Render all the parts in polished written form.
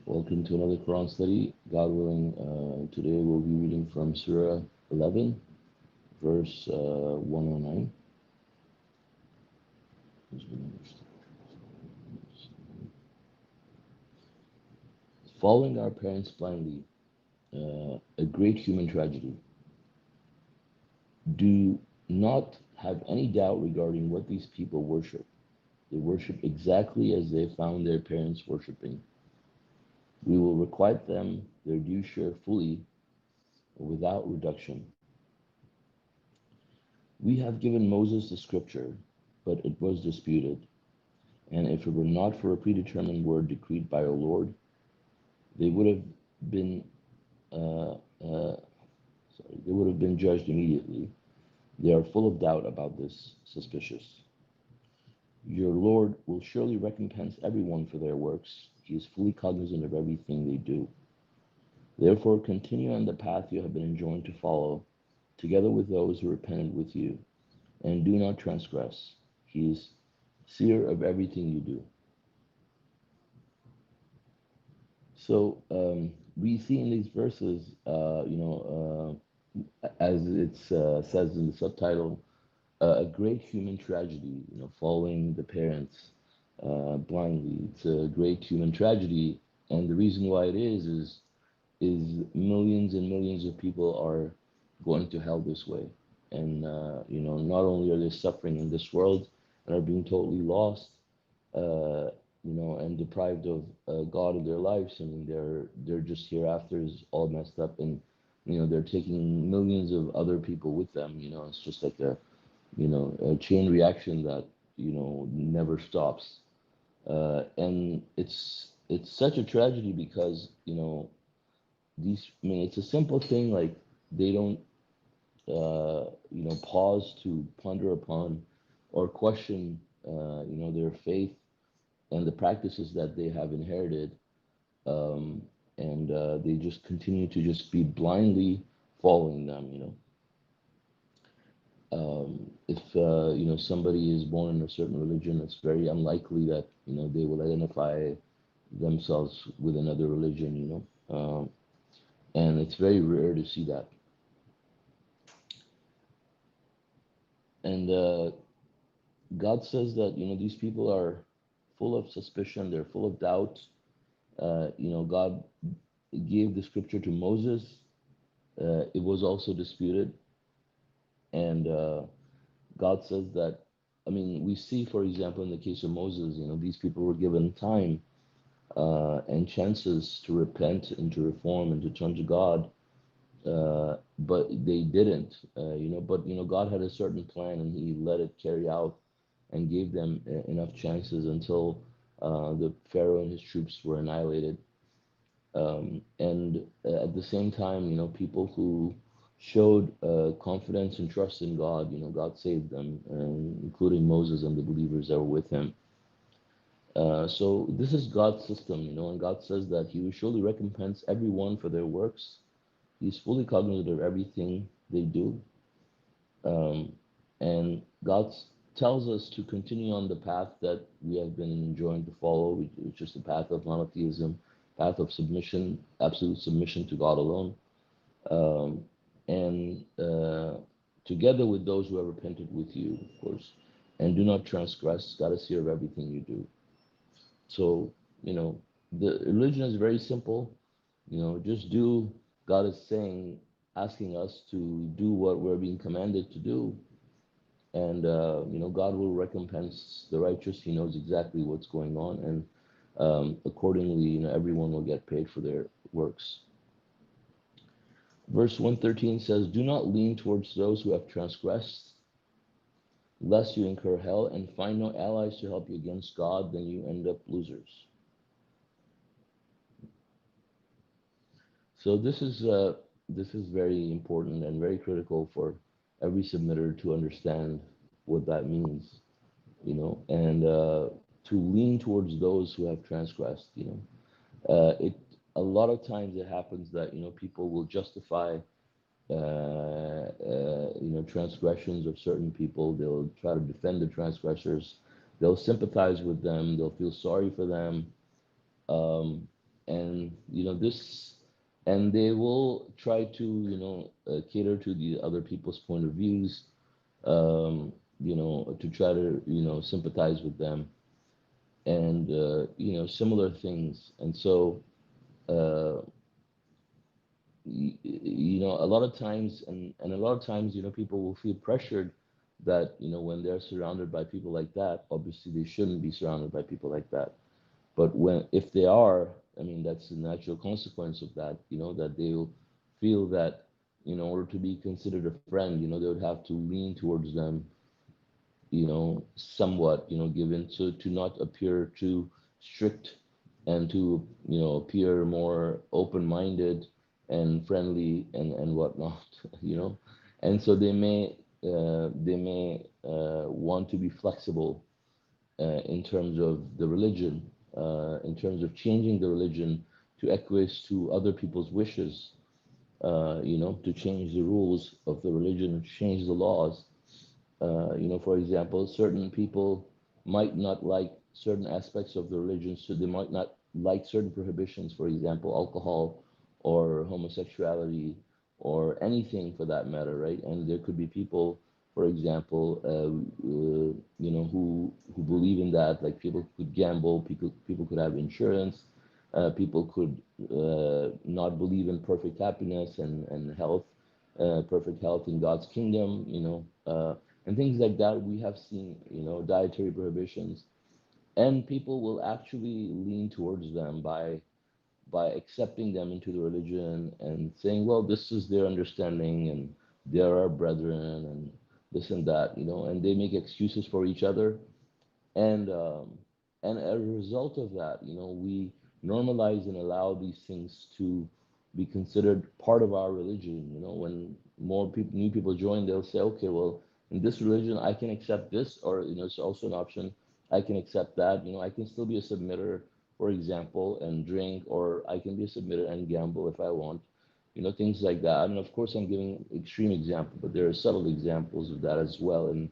Welcome to another Quran study. God willing, today we'll be reading from Surah 11, verse 109. Following our parents blindly, a great human tragedy. Do not have any doubt regarding what these people worship. They worship exactly as they found their parents worshiping. We will requite them their due share fully, without reduction. We have given Moses the scripture, but it was disputed. And if it were not for a predetermined word decreed by our Lord, they would have been uh, uh, they would have been judged immediately. They are full of doubt about this, suspicious. Your Lord will surely recompense everyone for their works. He is fully cognizant of everything they do. Therefore, continue on the path you have been enjoined to follow, together with those who repented with you, and do not transgress. He is seer of everything you do. So we see in these verses, as it says in the subtitle, a great human tragedy. Following the parents blindly. It's a great human tragedy, and the reason why it is millions and millions of people are going to hell this way, and not only are they suffering in this world and are being totally lost, uh, and deprived of God in their lives. I mean, they're just hereafter is all messed up, and they're taking millions of other people with them. It's just like a chain reaction that never stops, and it's such a tragedy because these. I mean, it's a simple thing like they don't pause to ponder upon or question their faith and the practices that they have inherited, um, and they just continue to just be blindly following them. If somebody is born in a certain religion, it's very unlikely that they will identify themselves with another religion. And it's very rare to see that. And God says that these people are full of suspicion, they're full of doubt. God gave the scripture to Moses. It was also disputed, and God says that. I mean, we see, for example, in the case of Moses, these people were given time and chances to repent and to reform and to turn to God, but they didn't. But God had a certain plan, and He let it carry out and gave them enough chances until the Pharaoh and his troops were annihilated. And at the same time, people who showed confidence and trust in God, God saved them, including Moses and the believers that were with him. So this is God's system, and God says that He will surely recompense everyone for their works. He's fully cognizant of everything they do. Um, and God tells us to continue on the path that we have been enjoined to follow, which is the path of monotheism, path of submission, absolute submission to God alone, and together with those who have repented with you, of course, and do not transgress. God is here of everything you do. So, the religion is very simple. Just do. God is saying, asking us to do what we're being commanded to do, and God will recompense the righteous. He knows exactly what's going on, and accordingly, everyone will get paid for their works. Verse 113 says, "Do not lean towards those who have transgressed, lest you incur hell and find no allies to help you against God. Then you end up losers." So this is very important and very critical for every submitter to understand what that means, and to lean towards those who have transgressed. It a lot of times it happens that people will justify transgressions of certain people. They'll try to defend the transgressors. They'll sympathize with them. They'll feel sorry for them. Um, and this, and they will try to cater to the other people's point of views, to try to sympathize with them, and similar things. And so uh, a lot of times, and a lot of times, people will feel pressured that when they're surrounded by people like that, obviously they shouldn't be surrounded by people like that. But when if they are, I mean, that's the natural consequence of that. That they'll feel that in order to be considered a friend, they would have to lean towards them, somewhat, given to not appear too strict, and to appear more open-minded and friendly and whatnot, and so they may want to be flexible in terms of the religion, in terms of changing the religion to acquiesce to other people's wishes, to change the rules of the religion, to change the laws. For example, certain people might not like certain aspects of the religion, so they might not like certain prohibitions, for example, alcohol or homosexuality or anything for that matter, right? And there could be people, for example, who believe in that. Like people could gamble, people could have insurance, people could not believe in perfect happiness and health, perfect health in God's kingdom, and things like that. We have seen, dietary prohibitions, and people will actually lean towards them by accepting them into the religion and saying, well, this is their understanding, and they're our brethren, and this and that, and they make excuses for each other, and as a result of that, we normalize and allow these things to be considered part of our religion. When more people, new people join, they'll say, okay, well, in this religion, I can accept this, or it's also an option. I can accept that. I can still be a submitter, for example, and drink, or I can be a submitter and gamble if I want. Things like that. And of course, I'm giving extreme example, but there are subtle examples of that as well. And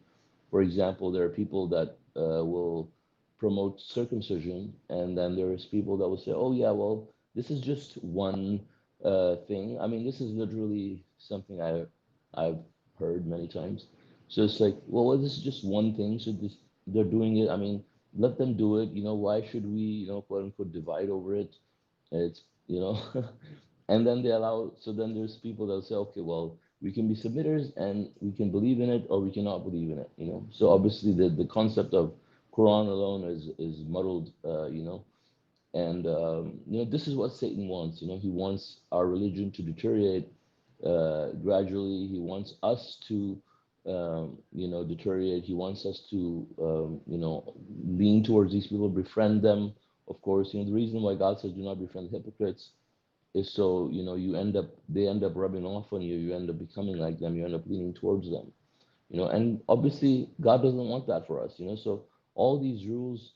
for example, there are people that will promote circumcision, and then there's people that will say, "Oh yeah, well, this is just one thing." I mean, this is literally something I've heard many times. So it's like, well, this is just one thing. So they're doing it. I mean, let them do it. Why should we, quote unquote, divide over it? It's and then they allow. So then there's people that say, okay, well, we can be submitters and we can believe in it, or we cannot believe in it. So obviously the concept of Quran alone is muddled. And this is what Satan wants. He wants our religion to deteriorate gradually. He wants us to deteriorate. He wants us to lean towards these people, befriend them. Of course, the reason why God says do not befriend hypocrites is so they end up rubbing off on you. You end up becoming like them. You end up leaning towards them. And obviously God doesn't want that for us. So all these rules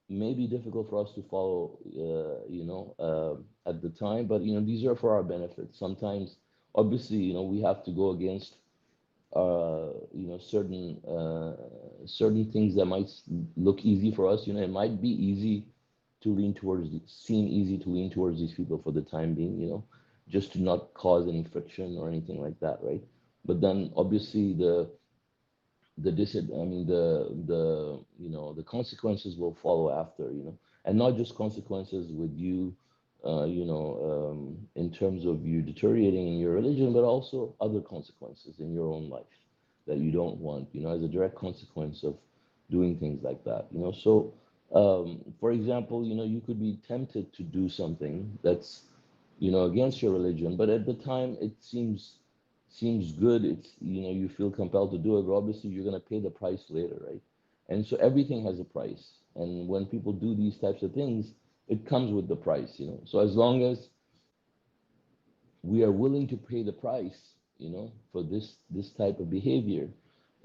may be difficult for us to follow, at the time, but these are for our benefit. Sometimes, obviously, we have to go against certain things that might look easy for us. It might be easy to lean towards, seem easy to lean towards these people for the time being, just to not cause any friction or anything like that, right? But then obviously I mean the consequences will follow after, and not just consequences with you, in terms of you deteriorating in your religion, but also other consequences in your own life that you don't want, as a direct consequence of doing things like that, So, for example, you could be tempted to do something that's, against your religion, but at the time it seems good. It's, you feel compelled to do it, but obviously you're going to pay the price later, right? And so everything has a price, and when people do these types of things, it comes with the price, So as long as we are willing to pay the price, for this type of behavior,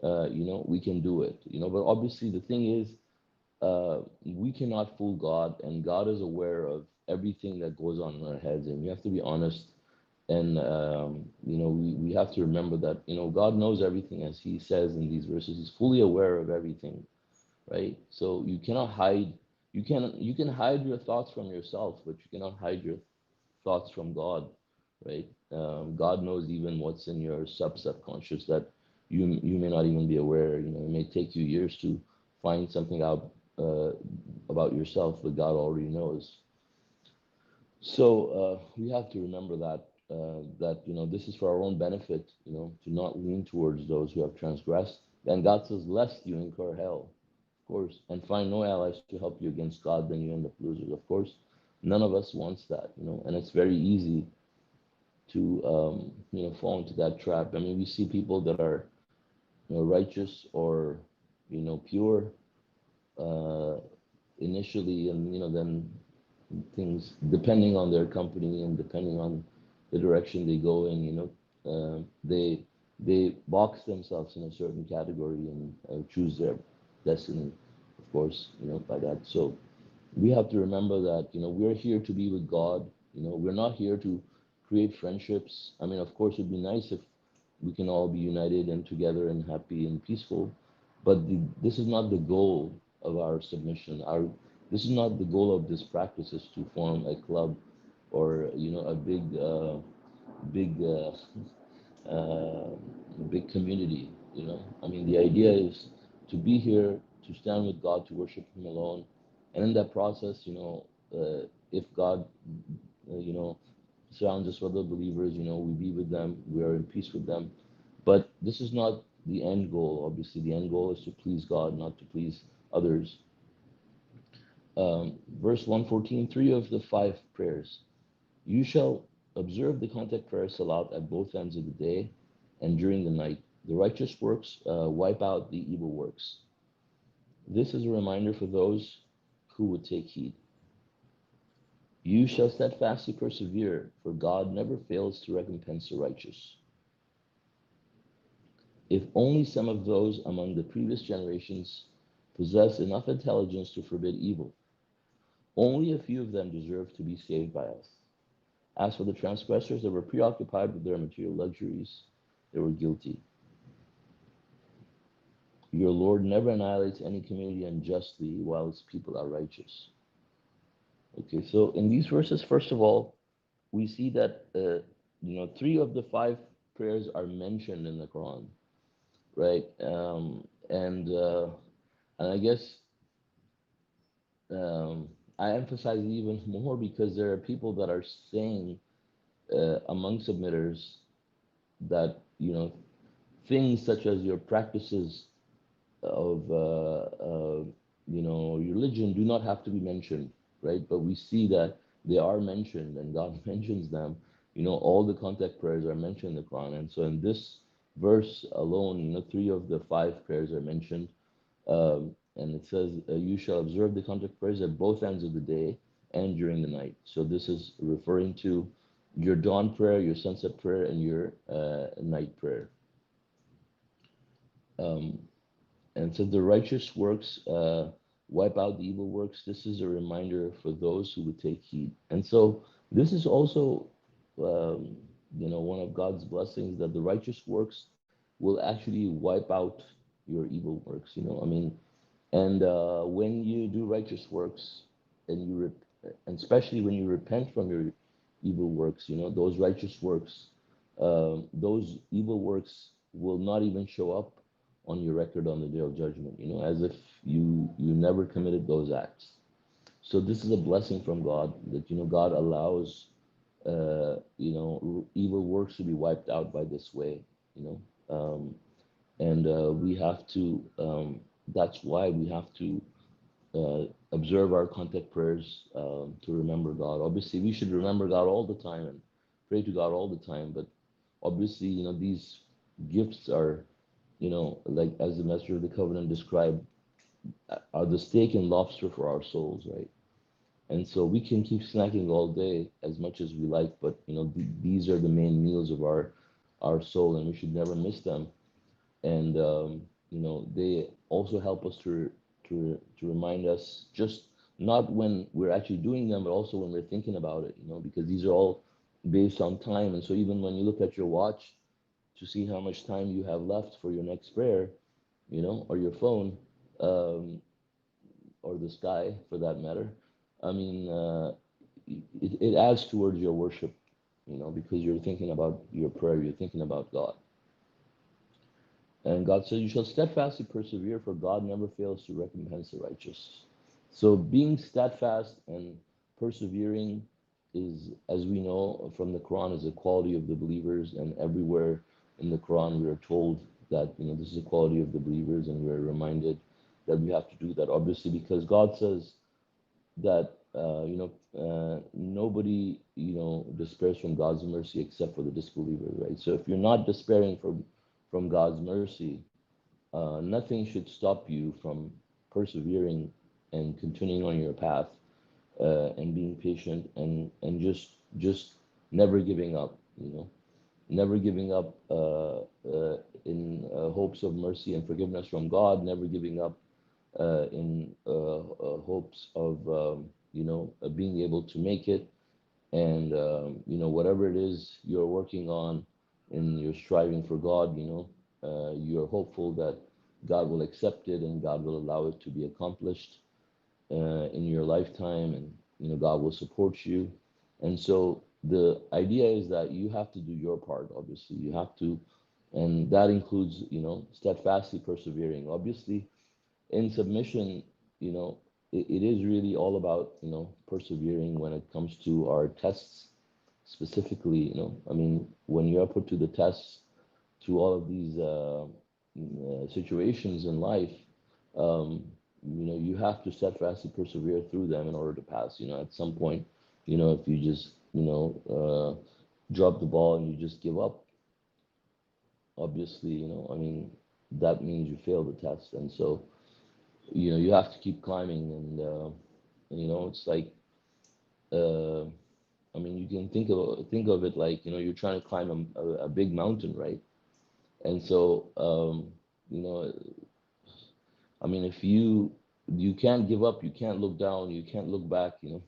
we can do it, But obviously the thing is, we cannot fool God, and God is aware of everything that goes on in our heads, and we have to be honest. And we have to remember that God knows everything, as He says in these verses. He's fully aware of everything, right? So you cannot hide You can hide your thoughts from yourself, but you cannot hide your thoughts from God, right? God knows even what's in your subconscious that you may not even be aware. It may take you years to find something out uh, about yourself, but God already knows. So we have to remember that this is for our own benefit. To not lean towards those who have transgressed. And God says, "Lest you incur hell." Of course, and find no allies to help you against God, then you end up losers. Of course, none of us wants that. And it's very easy to fall into that trap. I mean, we see people that are righteous or pure uh, initially, and then things, depending on their company and depending on the direction they go in, they box themselves in a certain category and choose their destiny, of course, by that. So we have to remember that we're here to be with God. We're not here to create friendships. I mean, of course, it'd be nice if we can all be united and together and happy and peaceful, but this is not the goal of our submission. Our This is not the goal of this practice, is to form a club or a uh, big community. I mean, the idea is to be here, to stand with God, to worship Him alone, and in that process, if God, surrounds us with other believers, we be with them, we are in peace with them. But this is not the end goal. Obviously, the end goal is to please God, not to please others. Verse 114, three of the five prayers. You shall observe the contact prayer salat at both ends of the day and during the night. The righteous works wipe out the evil works. This is a reminder for those who would take heed. You shall steadfastly persevere, for God never fails to recompense the righteous. If only some of those among the previous generations possessed enough intelligence to forbid evil, only a few of them deserve to be saved by us. As for the transgressors that were preoccupied with their material luxuries, they were guilty. Your Lord never annihilates any community unjustly while its people are righteous. Okay, so in these verses, first of all, we see that three of the five prayers are mentioned in the Quran, right? And I guess um, I emphasize it even more because there are people that are saying among submitters that things such as your practices of religion do not have to be mentioned, right? But we see that they are mentioned, and God mentions them. All the contact prayers are mentioned in the Quran, and so in this verse alone, three of the five prayers are mentioned, and it says, "You shall observe the contact prayers at both ends of the day and during the night." So this is referring to your dawn prayer, your sunset prayer, and your night prayer. Um, And so the righteous works wipe out the evil works. This is a reminder for those who would take heed. And so this is also, um, one of God's blessings, that the righteous works will actually wipe out your evil works. I mean, and when you do righteous works, and and especially when you repent from your evil works, those righteous works, those evil works will not even show up on your record on the day of judgment. As if you never committed those acts. So this is a blessing from God, that God allows evil works to be wiped out by this way. And we have to. That's why we have to observe our contact prayers to remember God. Obviously, we should remember God all the time and pray to God all the time. But obviously, these gifts are, like as the Messenger of the Covenant described, are the steak and lobster for our souls, right? And so we can keep snacking all day as much as we like, but these are the main meals of our soul, and we should never miss them. And they also help us to remind us, just not when we're actually doing them, but also when we're thinking about it. Because these are all based on time, and so even when you look at your watch to see how much time you have left for your next prayer, or your phone, um, or the sky for that matter, I mean, it adds towards your worship, because you're thinking about your prayer, you're thinking about God. And God says, "You shall steadfastly persevere, for God never fails to recompense the righteous." So being steadfast and persevering is, as we know from the Quran, is a quality of the believers. And everywhere in the Quran, we are told that this is a quality of the believers, and we're reminded that we have to do that. Obviously, because God says that nobody despairs from God's mercy except for the disbeliever, right? So if you're not despairing from God's mercy, nothing should stop you from persevering and continuing on your path, and being patient, and just never giving up, never giving up, in hopes of mercy and forgiveness from God, never giving up in hopes of being able to make it, and whatever it is you're working on and you're striving for God, you're hopeful that God will accept it and God will allow it to be accomplished in your lifetime, and God will support you. And so the idea is that you have to do your part. Obviously, you have to, and that includes steadfastly persevering. Obviously, in submission, it is really all about persevering when it comes to our tests specifically. I mean, when you're put to the tests, to all of these situations in life, um, you have to steadfastly persevere through them in order to pass. At some point, if you just drop the ball and you just give up, obviously, I mean, that means you fail the test. And so you have to keep climbing, and it's like, uh, I mean, you can think of it like you're trying to climb a big mountain, right? And so you know I mean, if you can't give up, you can't look down, you can't look back, and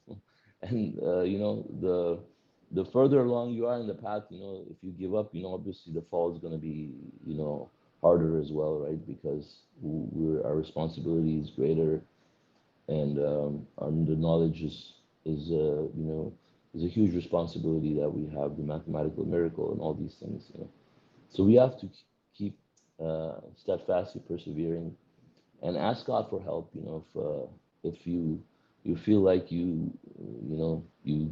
the further along you are in the path, if you give up, obviously the fall is going to be harder as well, right? Because our responsibility is greater, and the knowledge is a huge responsibility that we have, the mathematical miracle and all these things. So we have to keep steadfastly persevering and ask God for help. If you feel like you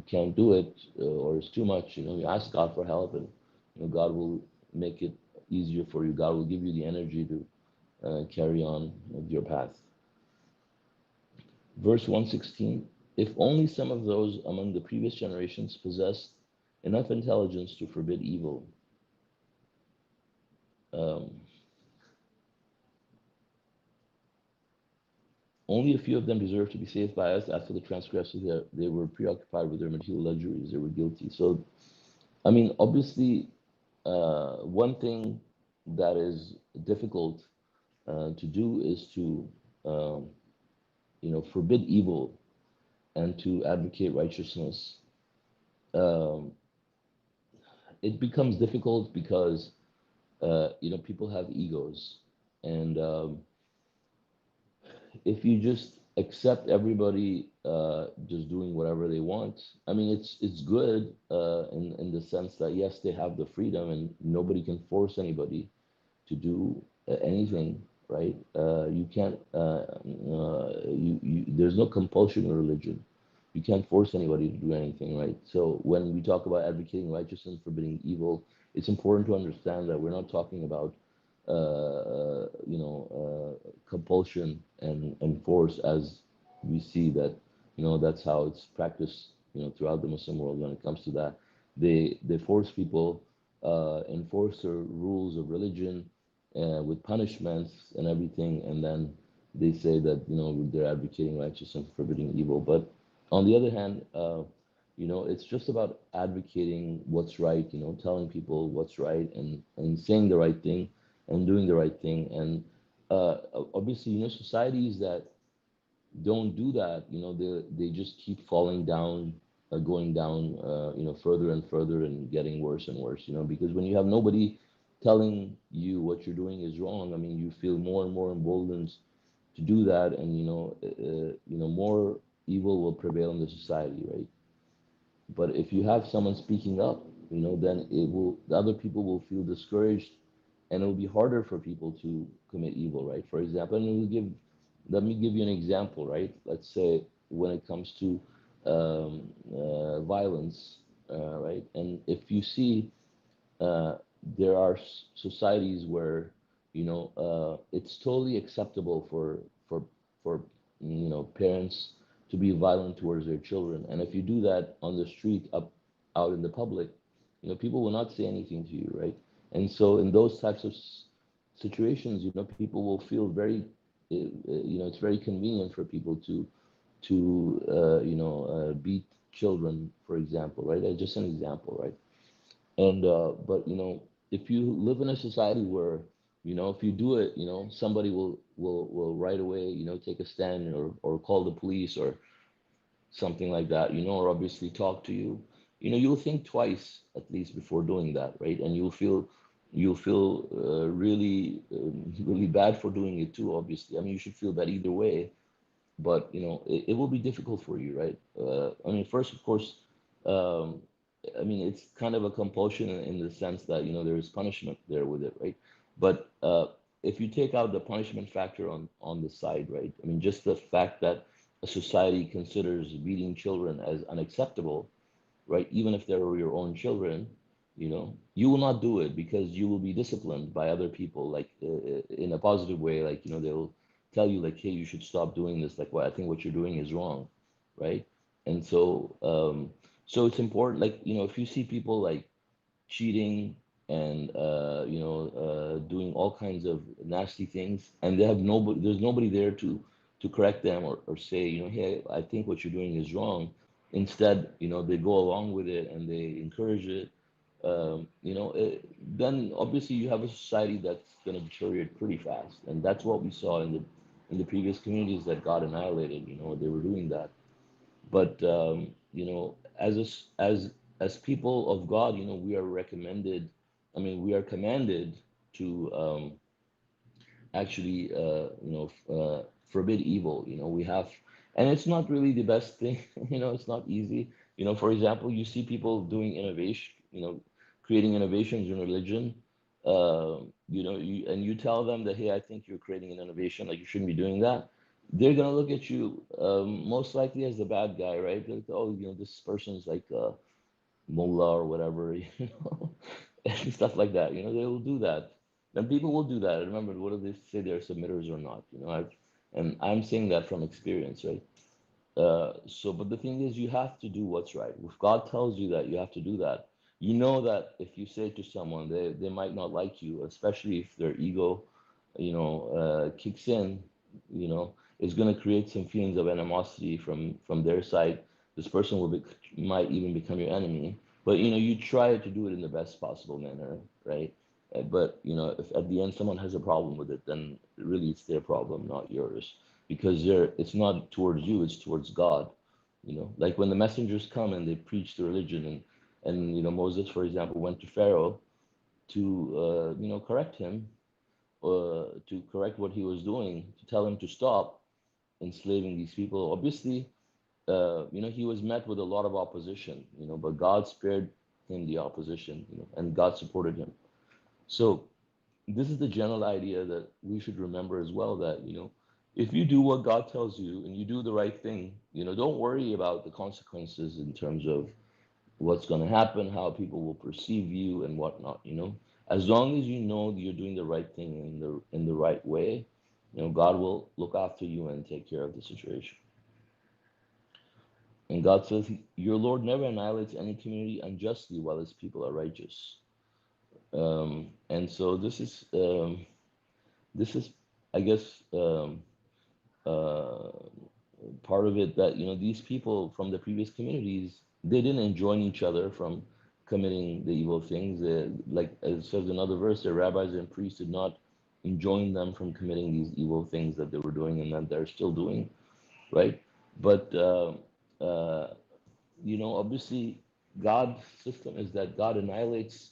can't do it, or it's too much, you ask God for help, and God will make it easier for you. God will give you the energy to carry on with your path. Verse 116: If only some of those among the previous generations possessed enough intelligence to forbid evil. Um, Only a few of them deserve to be saved by us. After the transgressors, they were preoccupied with their material luxuries. They were guilty. So, I mean, obviously, one thing that is difficult to do is to, um, forbid evil and to advocate righteousness. Um, it becomes difficult because, people have egos, and if you just accept everybody just doing whatever they want, I mean, it's good in the sense that yes, they have the freedom and nobody can force anybody to do anything, right? You can't. There's no compulsion in religion. You can't force anybody to do anything, right? So when we talk about advocating righteousness, forbidding evil, it's important to understand that we're not talking about compulsion and force, as we see that that's how it's practiced throughout the Muslim world. When it comes to that, they force people, enforce the rules of religion with punishments and everything, and then they say that they're advocating righteousness and forbidding evil. But on the other hand, it's just about advocating what's right, telling people what's right, and saying the right thing and doing the right thing. And obviously, societies that don't do that, they just keep falling down, going down, further and further, and getting worse and worse. Because when you have nobody telling you what you're doing is wrong, I mean, you feel more and more emboldened to do that, and more evil will prevail in the society, right? But if you have someone speaking up, then the other people will feel discouraged, and it will be harder for people to commit evil, right? For example, let me give you an example, right? Let's say when it comes to violence, right? And if you see uh, there are societies where it's totally acceptable for parents to be violent towards their children, and if you do that on the street, up out in the public, people will not say anything to you, right? And so in those types of situations, people will feel very it's very convenient for people to beat children, for example, right? Just an example, right? And but if you live in a society where if you do it, somebody will right away take a stand, or call the police or something like that, or obviously talk to you, you'll think twice at least before doing that, right? And you'll feel really really bad for doing it too, obviously. I mean, you should feel bad either way, but it will be difficult for you, right? I mean, first, of course, um, I mean, it's kind of a compulsion in the sense that there is punishment there with it, right? But if you take out the punishment factor on the side, right? I mean, just the fact that a society considers beating children as unacceptable, right? Even if they're your own children, you will not do it because you will be disciplined by other people, like in a positive way, like they'll tell you like, hey, you should stop doing this. Like, well, I think what you're doing is wrong, right? And so it's important, like if you see people like cheating and doing all kinds of nasty things, and they have nobody, there's nobody there to correct them, or say, hey, I think what you're doing is wrong. Instead, they go along with it and they encourage it. Then obviously you have a society that's going to deteriorate pretty fast, and that's what we saw in the previous communities that got annihilated. They were doing that. But as people of God, we are recommended. I mean, we are commanded to actually, forbid evil. We have, and it's not really the best thing. It's not easy. For example, you see people doing innovation. Creating innovations in religion. And you tell them that, hey, I think you're creating an innovation, like you shouldn't be doing that. They're gonna look at you most likely as the bad guy, right? Like, oh, this person's like mullah or whatever, and stuff like that. They will do that. And people will do that. Remember, what do they say? They're submitters or not? And I'm saying that from experience, right? But the thing is, you have to do what's right. If God tells you that, you have to do that. You know that if you say to someone, they might not like you, especially if their ego, kicks in, it's going to create some feelings of animosity from their side. This person might even become your enemy. But you try to do it in the best possible manner, right? But if at the end someone has a problem with it, then really it's their problem, not yours, because it's not towards you, it's towards God. Like when the messengers come and they preach the religion, and Moses, for example, went to Pharaoh to correct him, to correct what he was doing, to tell him to stop enslaving these people. Obviously, he was met with a lot of opposition, but God spared him the opposition, and God supported him. So this is the general idea that we should remember as well, that if you do what God tells you and you do the right thing, don't worry about the consequences in terms of what's going to happen, how people will perceive you and whatnot. As long as you know that you're doing the right thing in the right way, God will look after you and take care of the situation. And God says, your Lord never annihilates any community unjustly while his people are righteous. And so this is, I guess, uh, part of it, that these people from the previous communities, they didn't enjoin each other from committing the evil things. Like as it says in another verse, the rabbis and priests did not enjoin them from committing these evil things that they were doing and that they're still doing, right? But uh, obviously, God's system is that God annihilates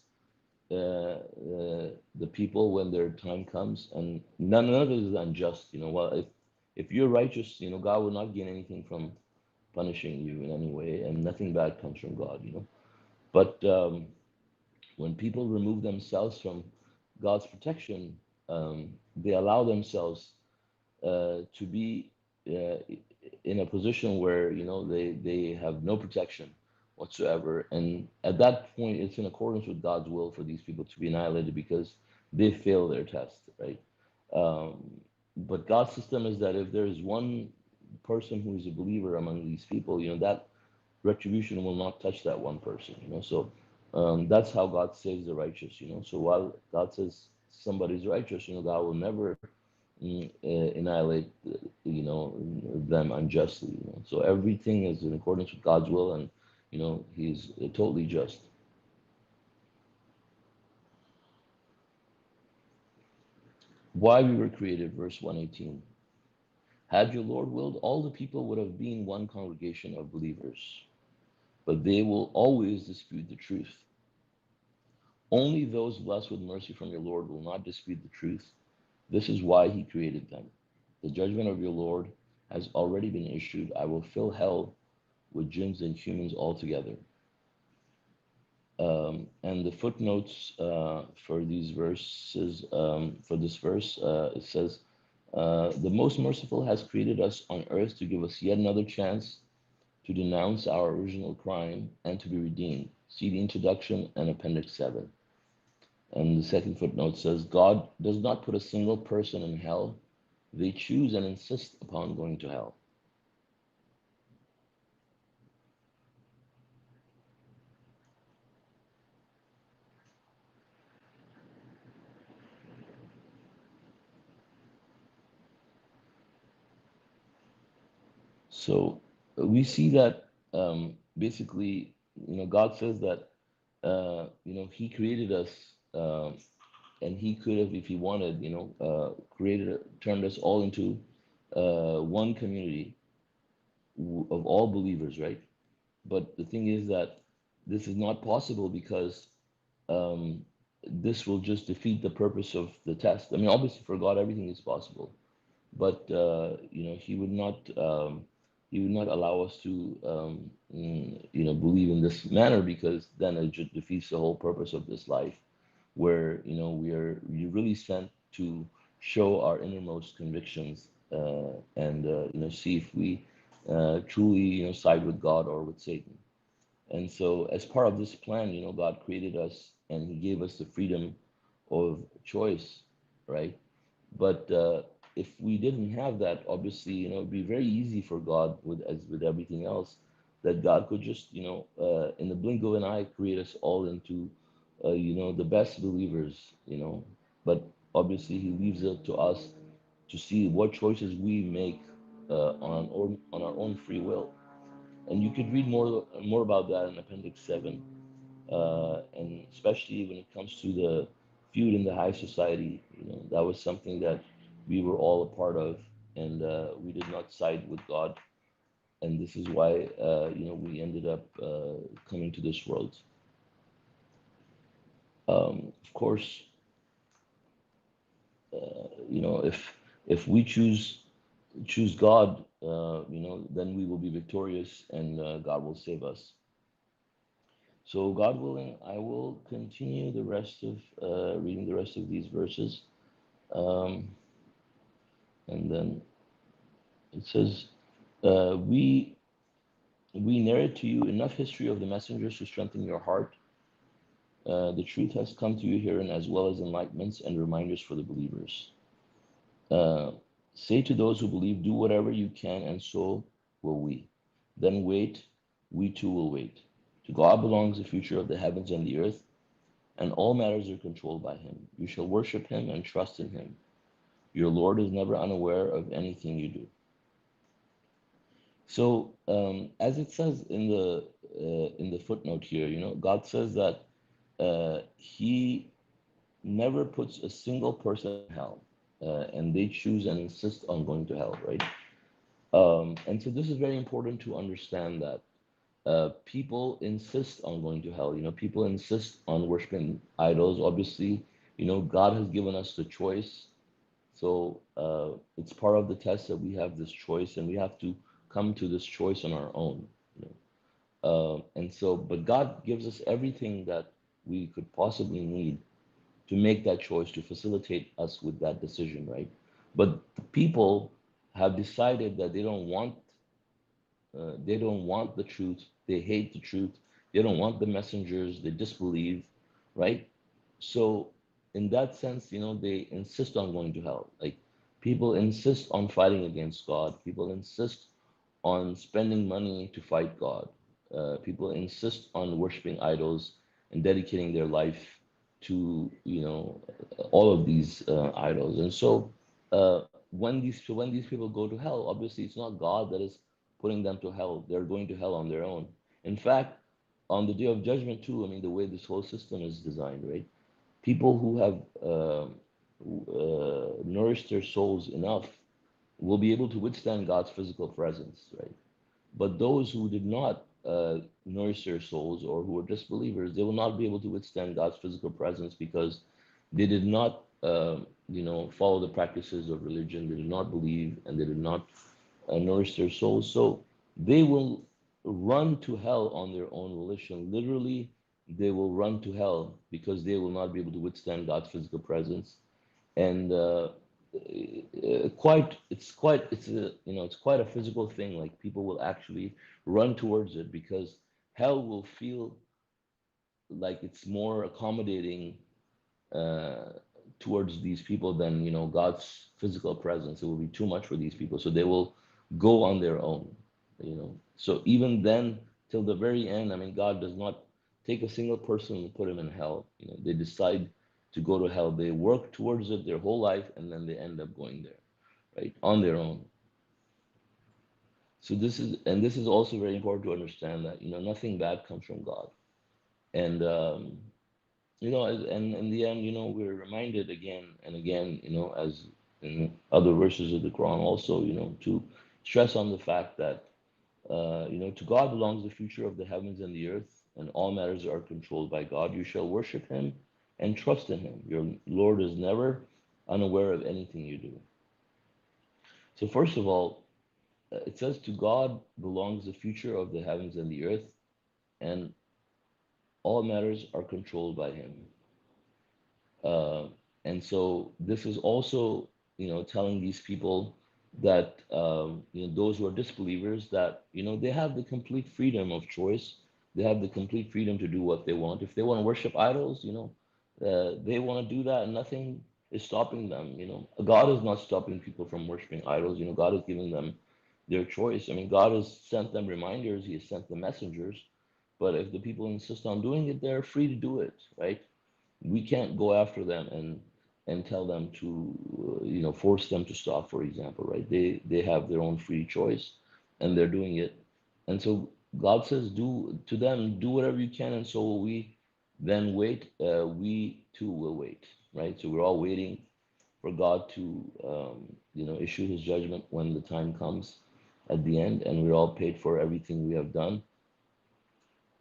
the people when their time comes, and none of it is unjust. Well, If you're righteous, God will not gain anything from punishing you in any way, and nothing bad comes from God. But when people remove themselves from God's protection, they allow themselves to be uh, in a position where they have no protection whatsoever, and at that point, it's in accordance with God's will for these people to be annihilated because they fail their test, right? Um, but God's system is that if there is one person who is a believer among these people, that retribution will not touch that one person. So that's how God saves the righteous. So while God says somebody's righteous, God will never annihilate them unjustly. So everything is in accordance with God's will, and He's totally just. Why we were created, verse 118. Had your Lord willed, all the people would have been one congregation of believers, but they will always dispute the truth. Only those blessed with mercy from your Lord will not dispute the truth. This is why He created them. The judgment of your Lord has already been issued. I will fill hell with jinns and humans altogether. And the footnotes for these verses, for this verse, it says, the most merciful has created us on earth to give us yet another chance to denounce our original crime and to be redeemed. See the introduction and Appendix 7. And the second footnote says, God does not put a single person in hell. They choose and insist upon going to hell. So we see that basically, God says that He created us, and He could have, if He wanted, turned us all into one community of all believers, right? But the thing is that this is not possible because um, this will just defeat the purpose of the test. I mean, obviously, for God, everything is possible, but He would not allow us to believe in this manner, because then it just defeats the whole purpose of this life, where we really sent to show our innermost convictions, and see if we truly side with God or with Satan. And so, as part of this plan, God created us and He gave us the freedom of choice, right? But if we didn't have that, obviously, it'd be very easy for God, with as with everything else, that God could just, in the blink of an eye, create us all into, the best believers. But obviously, He leaves it to us to see what choices we make on our own free will. And you could read more about that in Appendix 7, and especially when it comes to the feud in the high society. That was something that we were all a part of, and we did not side with God, and this is why we ended up coming to this world. Of course, if we choose God, then we will be victorious, and God will save us. So, God willing, I will continue the rest of reading the rest of these verses. Um, and then it says, we narrate to you enough history of the messengers to strengthen your heart. The truth has come to you herein, as well as enlightenments and reminders for the believers. Uh, Say to those who believe, do whatever you can, and so will we. Then wait, we too will wait. To God belongs the future of the heavens and the earth, and all matters are controlled by Him. You shall worship Him and trust in Him. Your Lord is never unaware of anything you do. So, as it says in the footnote here, God says that He never puts a single person in hell, and they choose and insist on going to hell, right? And so this is very important to understand that people insist on going to hell. People insist on worshiping idols. Obviously, God has given us the choice So it's part of the test that we have this choice, and we have to come to this choice on our own. You know? And so, but God gives us everything that we could possibly need to make that choice, to facilitate us with that decision, right? But the people have decided that they don't want the truth. They hate the truth. They don't want the messengers. They disbelieve, right? So, in that sense, they insist on going to hell. Like people insist on fighting against God. People insist on spending money to fight God. People insist on worshiping idols and dedicating their life to, all of these idols. And so, when these people go to hell, obviously it's not God that is putting them to hell. They're going to hell on their own. In fact, on the day of judgment too, I mean, the way this whole system is designed, right? People who have nourished their souls enough will be able to withstand God's physical presence, right? But those who did not nourish their souls or who were disbelievers, they will not be able to withstand God's physical presence because they did not, follow the practices of religion. They did not believe and they did not nourish their souls. So they will run to hell on their own volition. Literally, they will run to hell because they will not be able to withstand God's physical presence. And it's quite a physical thing. Like people will actually run towards it because hell will feel like it's more accommodating uh, towards these people than God's physical presence. It will be too much for these people, so they will go on their own. So even then, till the very end, I mean, God does not take a single person and put him in hell. They decide to go to hell. They work towards it their whole life, and then they end up going there, right, on their own. So this is also very important to understand that nothing bad comes from God, and and in the end, we're reminded again and again, as in other verses of the Quran also, to stress on the fact that, to God belongs the future of the heavens and the earth, and all matters are controlled by God. You shall worship him and trust in him. Your Lord is never unaware of anything you do. So first of all, it says to God belongs the future of the heavens and the earth, and all matters are controlled by him. Uh, and so this is also, telling these people that, those who are disbelievers, that, they have the complete freedom of choice. They have the complete freedom to do what they want. If they want to worship idols, they want to do that, and nothing is stopping them. God is not stopping people from worshiping idols. God is giving them their choice. I mean, God has sent them reminders. He has sent them messengers. But if the people insist on doing it, they're free to do it, right? We can't go after them and tell them to force them to stop, for example, right? They have their own free choice, and they're doing it. And so God says, do to them, do whatever you can, and so will we. Then wait, we too will wait, right? So we're all waiting for God to issue his judgment when the time comes at the end, and we're all paid for everything we have done.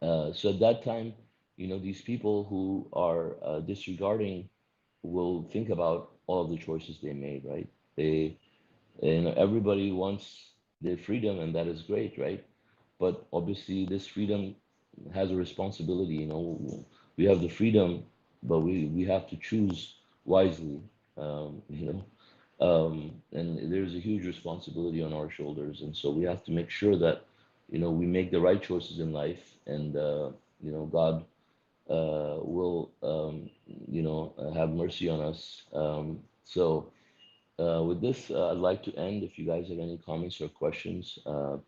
So at that time, these people who are disregarding will think about all of the choices they made, right? Everybody wants their freedom, and that is great, right? But obviously, this freedom has a responsibility. We have the freedom, but we have to choose wisely. And there's a huge responsibility on our shoulders, and so we have to make sure that we make the right choices in life, and God will have mercy on us. With this, I'd like to end. If you guys have any comments or questions,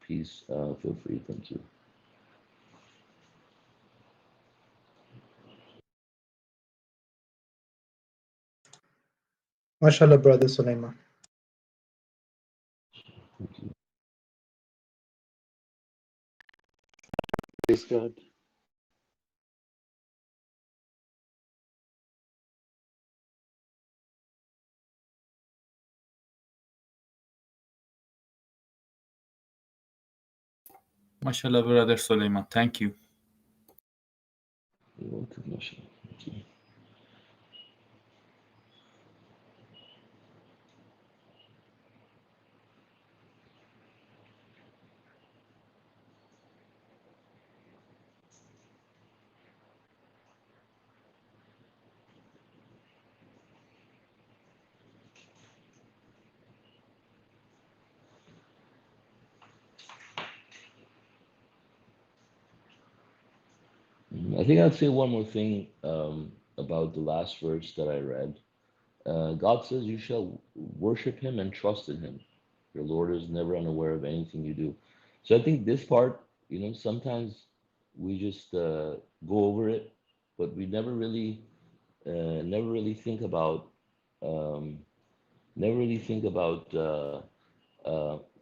please feel free. Thank you. MashaAllah, brother Suleiman. Thank you. Praise God. MashaAllah, brother Suleiman. Thank you. You're welcome, Masha. Thank you. I think I'd say one more thing about the last verse that I read. God says, "You shall worship Him and trust in Him. Your Lord is never unaware of anything you do." So I think this part, sometimes we just go over it, but we never really think about, um, never really think about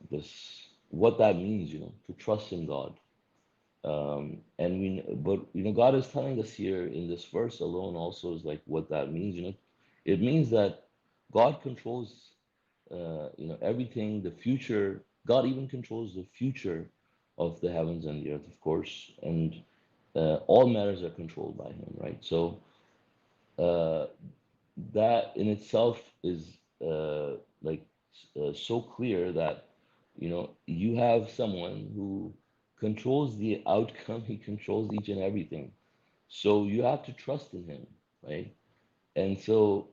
this, what that means, to trust in God. But God is telling us here in this verse alone also is like what that means. It means that God controls, everything, the future. God even controls the future of the heavens and the earth, of course, and all matters are controlled by Him, right? So uh, that in itself is like so clear that you have someone who controls the outcome. He controls each and everything, so you have to trust in him, right? And so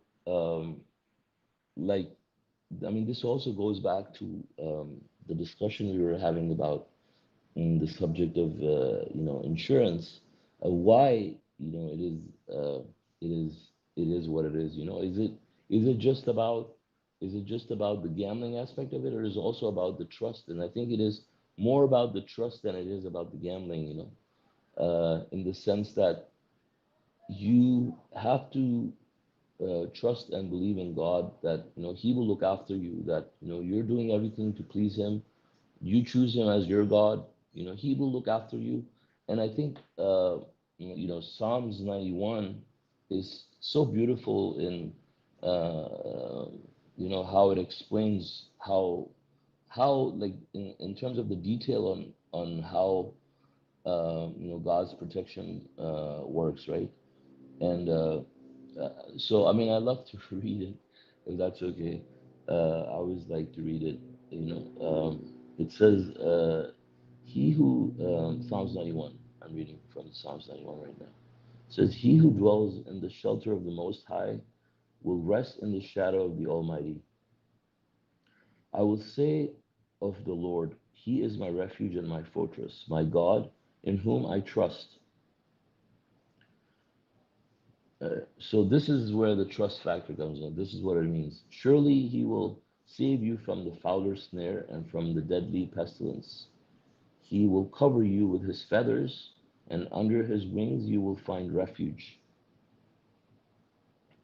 like, I mean, this also goes back to the discussion we were having about the subject of insurance. Why it is it is what it is. Is it just about the gambling aspect of it, or is it also about the trust? And I think it is more about the trust than it is about the gambling. In the sense that you have to trust and believe in God that He will look after you. That you're doing everything to please Him. You choose Him as your God. He will look after you. And I think Psalms 91 is so beautiful in how it explains how like in terms of the detail on how God's protection works, right? And so, I mean, I love to read it, if that's okay. I always like to read it. It says, "He who," Psalms 91. I'm reading from Psalms 91 right now. It says, "He who dwells in the shelter of the Most High will rest in the shadow of the Almighty. I will say of the Lord, He is my refuge and my fortress, my God, in whom I trust." So this is where the trust factor comes in. This is what it means. "Surely He will save you from the fowler's snare and from the deadly pestilence. He will cover you with His feathers, and under His wings you will find refuge.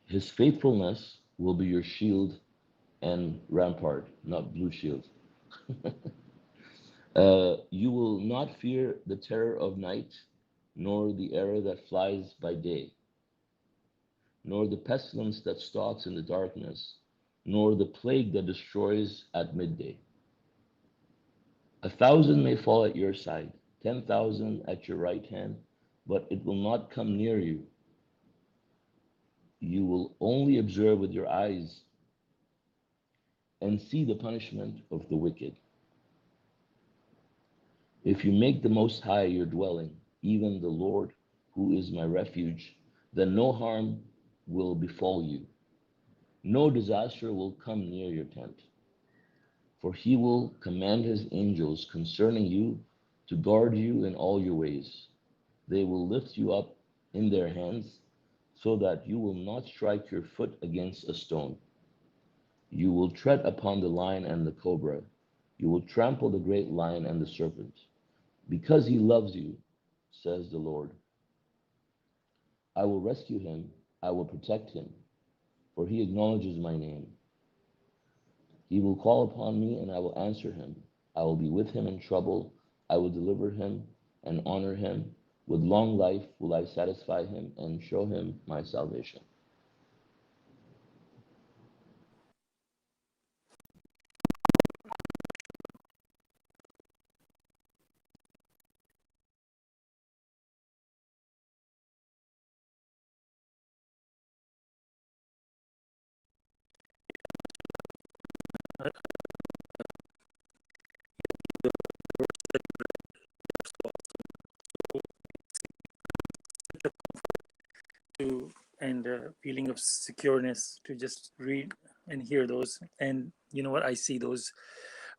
His faithfulness will be your shield and rampart," not blue shield. "You will not fear the terror of night, nor the arrow that flies by day, nor the pestilence that stalks in the darkness, nor the plague that destroys at midday. 1,000 may fall at your side, 10,000 at your right hand, but it will not come near you. You will only observe with your eyes and see the punishment of the wicked. If you make the Most High your dwelling, even the Lord, who is my refuge, then no harm will befall you, no disaster will come near your tent. For He will command His angels concerning you to guard you in all your ways. They will lift you up in their hands so that you will not strike your foot against a stone. You will tread upon the lion and the cobra. You will trample the great lion and the serpent. Because He loves you, says the Lord, I will rescue him. I will protect him, for he acknowledges my name. He will call upon me, and I will answer him. I will be with him in trouble. I will deliver him and honor him. With long life will I satisfy him and show him my salvation. To and feeling of secureness to just read and hear those. And you know what, I see those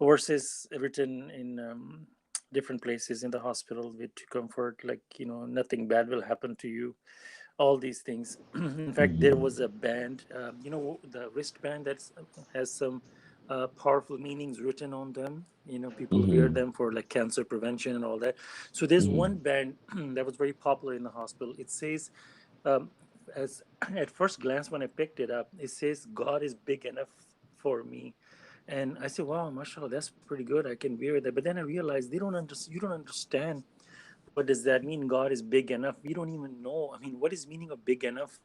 verses written in different places in the hospital with comfort, like, nothing bad will happen to you, all these things. In fact, there was a band, the wristband that has some powerful meanings written on them. People wear them for like cancer prevention and all that. So there's one band that was very popular in the hospital. It says, um, as at first glance when I picked it up, it says, "God is big enough for me." And I said, "Wow, mashallah, that's pretty good. I can wear that." But then I realized you don't understand. What does that mean? God is big enough. We don't even know. I mean, what is meaning of big enough?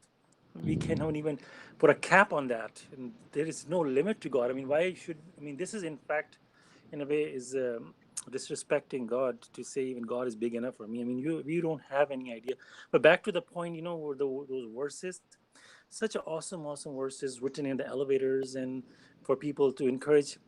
We cannot even put a cap on that. And there is no limit to God. I mean, why should, I mean, this is in fact, in a way, is disrespecting God to say even God is big enough for me. I mean, we don't have any idea. But back to the point, where those verses, such an awesome, awesome verses written in the elevators and for people to encourage.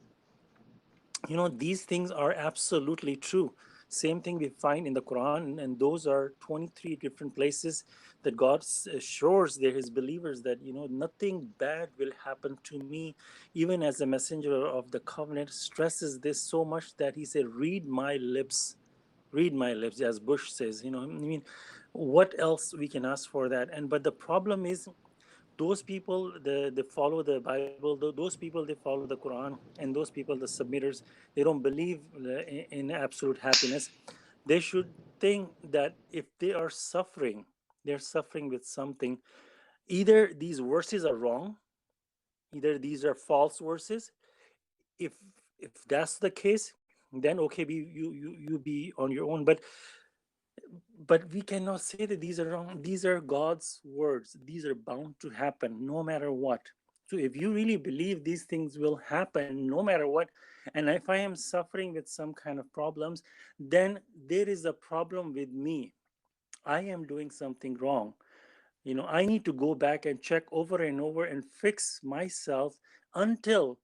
These things are absolutely true. Same thing we find in the Quran, and those are 23 different places that God assures his believers that nothing bad will happen to me. Even as a messenger of the covenant stresses this so much that he said, read my lips, as Bush says. I mean, what else we can ask for that? And but the problem is, those people, they follow the Bible, those people, they follow the Quran, and those people, the submitters, they don't believe in absolute happiness. They should think that if they are suffering, they're suffering with something. Either these verses are wrong, either these are false verses. If that's the case, then okay, you be on your own. But we cannot say that these are wrong. These are God's words. These are bound to happen no matter what. So if you really believe these things will happen no matter what, and if I am suffering with some kind of problems, then there is a problem with me. I am doing something wrong. I need to go back and check over and over and fix myself until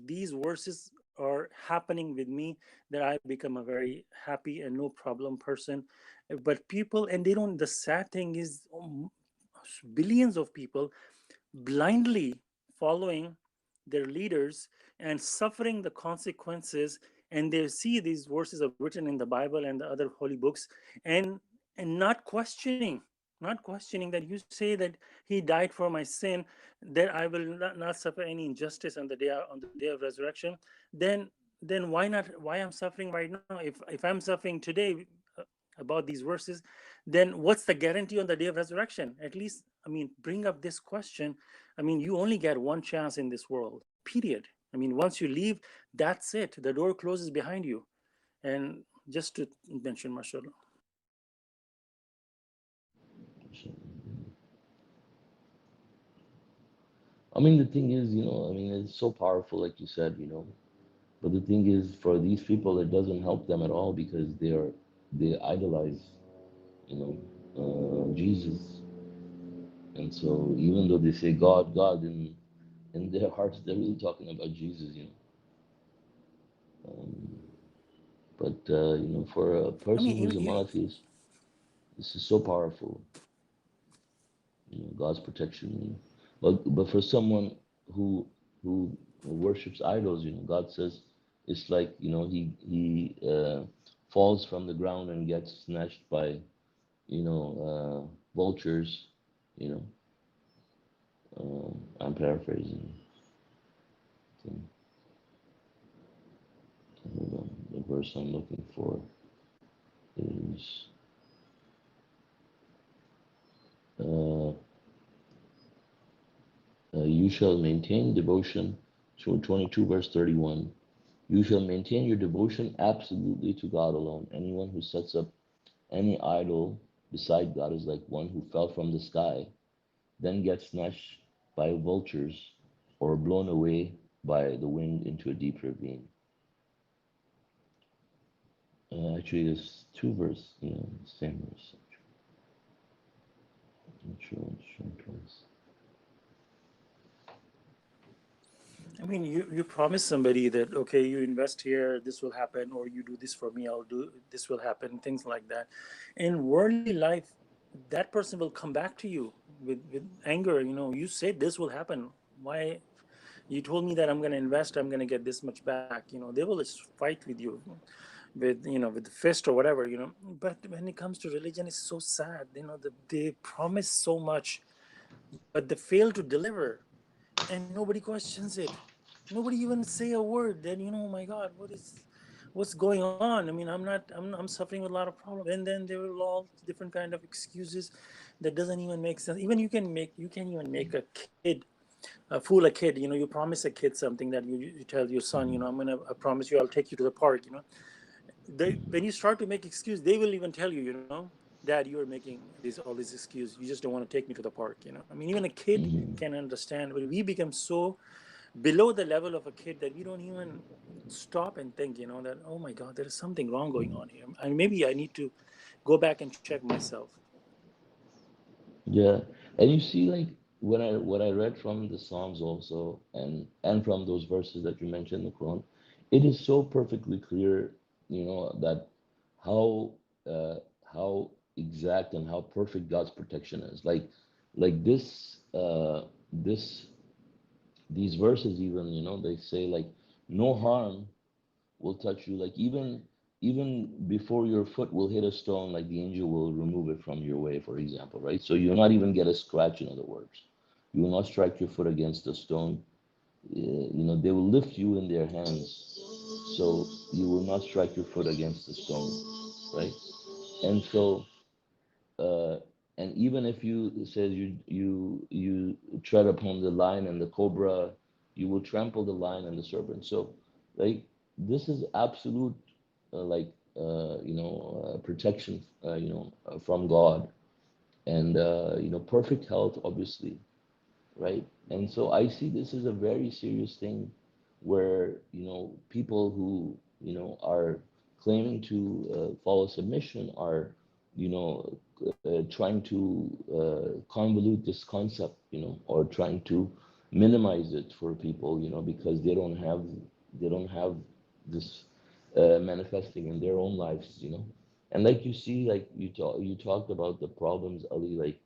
these verses are happening with me, that I become a very happy and no problem person. But people, and they don't, the sad thing is, billions of people blindly following their leaders and suffering the consequences, and they see these verses are written in the Bible and the other holy books, and not questioning that you say that he died for my sin, that I will not suffer any injustice on the day of resurrection. Then why I'm suffering right now? If I'm suffering today about these verses, then what's the guarantee on the day of resurrection? At least, I mean, bring up this question. I mean, you only get one chance in this world, period. I mean, once you leave, that's it. The door closes behind you. And just to mention, mashallah. I mean, the thing is, I mean, it's so powerful, like you said, but the thing is, for these people, it doesn't help them at all because they idolize, Jesus. And so even though they say God, God, in their hearts, they're really talking about Jesus. Um, but for a I mean, person who's a monotheist, this is so powerful. God's protection. But for someone who who worships idols, God says it's like he falls from the ground and gets snatched by vultures. You know, I'm paraphrasing. So, hold on. The verse I'm looking for is uh, you shall maintain devotion. So 22 verse 31. You shall maintain your devotion absolutely to God alone. Anyone who sets up any idol beside God is like one who fell from the sky, then gets snatched by vultures or blown away by the wind into a deep ravine. Actually, there's two verses, same verse. Not sure which one it was. I mean, you promise somebody that, okay, you invest here, this will happen, or you do this for me, I'll do this will happen, things like that. In worldly life, that person will come back to you with anger. You said this will happen. Why? You told me that I'm going to invest, I'm going to get this much back. They will just fight with you. with with the fist or whatever, but when it comes to religion, it's so sad, they promise so much, but they fail to deliver, and nobody questions it. Nobody even say a word. Then oh my God, what's going on? I mean, I'm suffering with a lot of problems, and then there are all different kind of excuses that doesn't even make sense. Even you can even make a kid fool a kid. You promise a kid something, that you tell your son, I promise you I'll take you to the park. When you start to make excuse, they will even tell you, Dad, you are making all these excuses. You just don't want to take me to the park. I mean, even a kid Hmm. can understand, but we become so below the level of a kid that we don't even stop and think, that, oh my God, there is something wrong going on here, and maybe I need to go back and check myself. Yeah, and you see, like what I read from the Psalms also, and from those verses that you mentioned in the Quran, it is so perfectly clear, that how uh, how exact and how perfect God's protection is. Like this these verses even, they say like no harm will touch you. Like even before your foot will hit a stone, like the angel will remove it from your way, for example, right? So you'll not even get a scratch, in other words. You will not strike your foot against a stone. They will lift you in their hands, so you will not strike your foot against the stone, right? And so uh, and even if you, it says, you tread upon the lion and the cobra, you will trample the lion and the serpent. So like this is absolute protection, from God, and perfect health, obviously, right? And so I see this as a very serious thing, where people who are claiming to follow submission are trying to convolute this concept, or trying to minimize it for people, because they don't have this manifesting in their own lives, and like you see, like you talked about the problems, Ali, like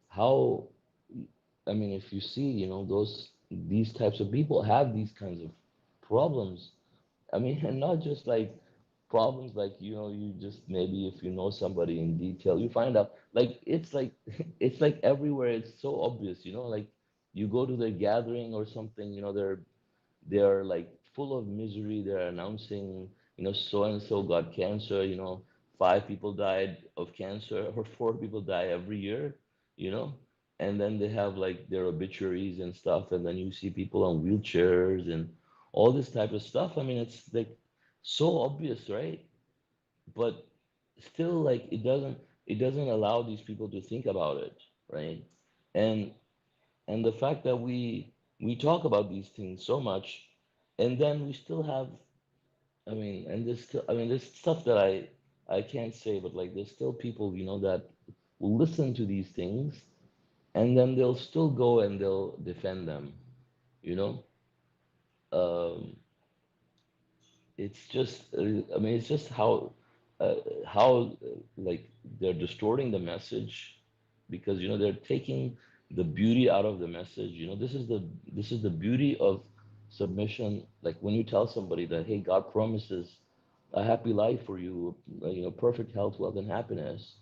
how, I mean, if you see, these types of people have these kinds of problems. I mean, and not just like problems like, you just, maybe if you know somebody in detail, you find out, like it's like it's like everywhere. It's so obvious, like you go to their gathering or something, they're like full of misery. They're announcing, so and so got cancer, five people died of cancer, or four people die every year, you know, and then they have like their obituaries and stuff, and then you see people on wheelchairs and all this type of stuff. I mean, it's like so obvious, right? But still, like it doesn't allow these people to think about it, right? And and the fact that we talk about these things so much, and then we still have, I mean, and there's still, I mean, there's stuff that I can't say, but like there's still people, that will listen to these things, and then they'll still go and they'll defend them, you know um it's just I mean, it's just uh, how like they're distorting the message, because they're taking the beauty out of the message. This is the beauty of submission. Like when you tell somebody that, hey, God promises a happy life for you, perfect health, wealth, and happiness.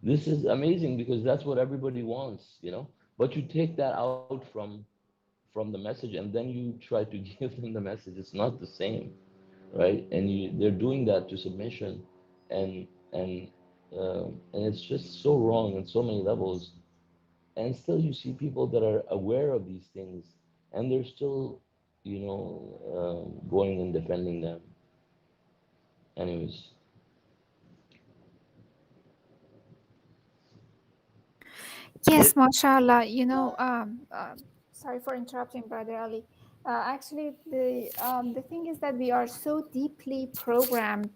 This is amazing, because that's what everybody wants. But you take that out from the message, and then you try to give them the message. It's not the same, right? And they're doing that to submission, and and and it's just so wrong on so many levels. And still, you see people that are aware of these things, and they're still, going and defending them. Anyways. Yes, mashallah. Sorry for interrupting, Brother Ali. Actually, the thing is that we are so deeply programmed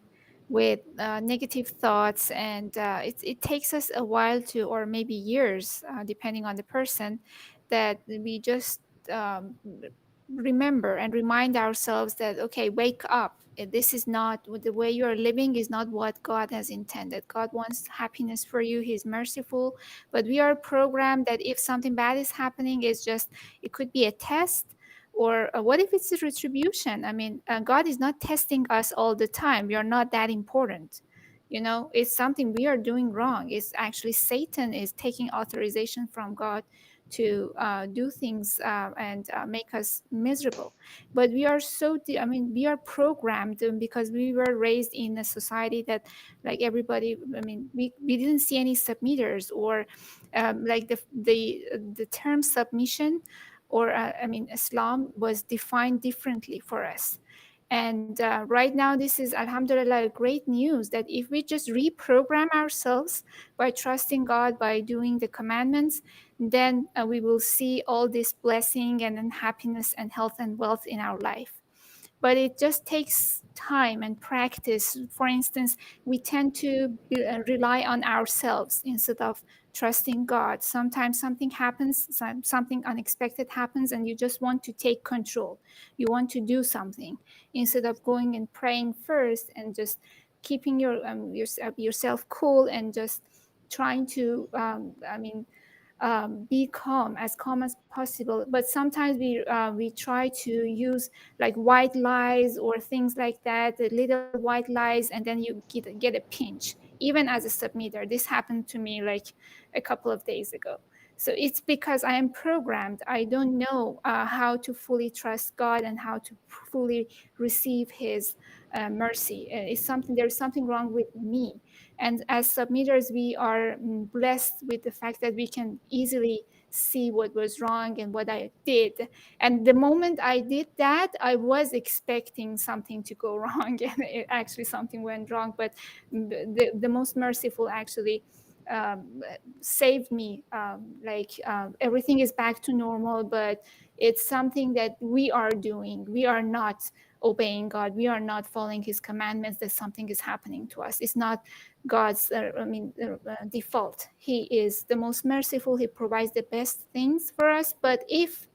with negative thoughts, and it takes us a while to, or maybe years, depending on the person, that we just remember and remind ourselves that, okay, wake up. This is not the way you are living, is not what God has intended. God wants happiness for you. He's merciful, but we are programmed that if something bad is happening, it's just, it could be a test, Or what if it's a retribution? I mean, God is not testing us all the time. We are not that important. It's something we are doing wrong. It's actually Satan is taking authorization from God to do things and make us miserable. But we are I mean, we are programmed because we were raised in a society that, like everybody, I mean, we didn't see any submitters, or like the term submission, or I mean, Islam was defined differently for us. And right now, this is, alhamdulillah, great news that if we just reprogram ourselves by trusting God, by doing the commandments, then we will see all this blessing and then happiness and health and wealth in our life. But it just takes time and practice. For instance, we tend to rely on ourselves instead of trusting God. Sometimes something happens, something unexpected happens, and you just want to take control. You want to do something instead of going and praying first and just keeping yourself cool and just trying to, be calm as possible. But sometimes we try to use like white lies or things like that, the little white lies, and then you get a pinch. Even as a submitter, this happened to me like a couple of days ago. So it's because I am programmed. I don't know how to fully trust God and how to fully receive His mercy. There's something wrong with me. And as submitters, we are blessed with the fact that we can easily see what was wrong and what I did. And the moment I did that, I was expecting something to go wrong, and actually something went wrong. But the most merciful actually saved me. Everything is back to normal, but it's something that we are doing. We are not obeying God. We are not following His commandments. That something is happening to us. It's not God's default. He is the most merciful. He provides the best things for us. But if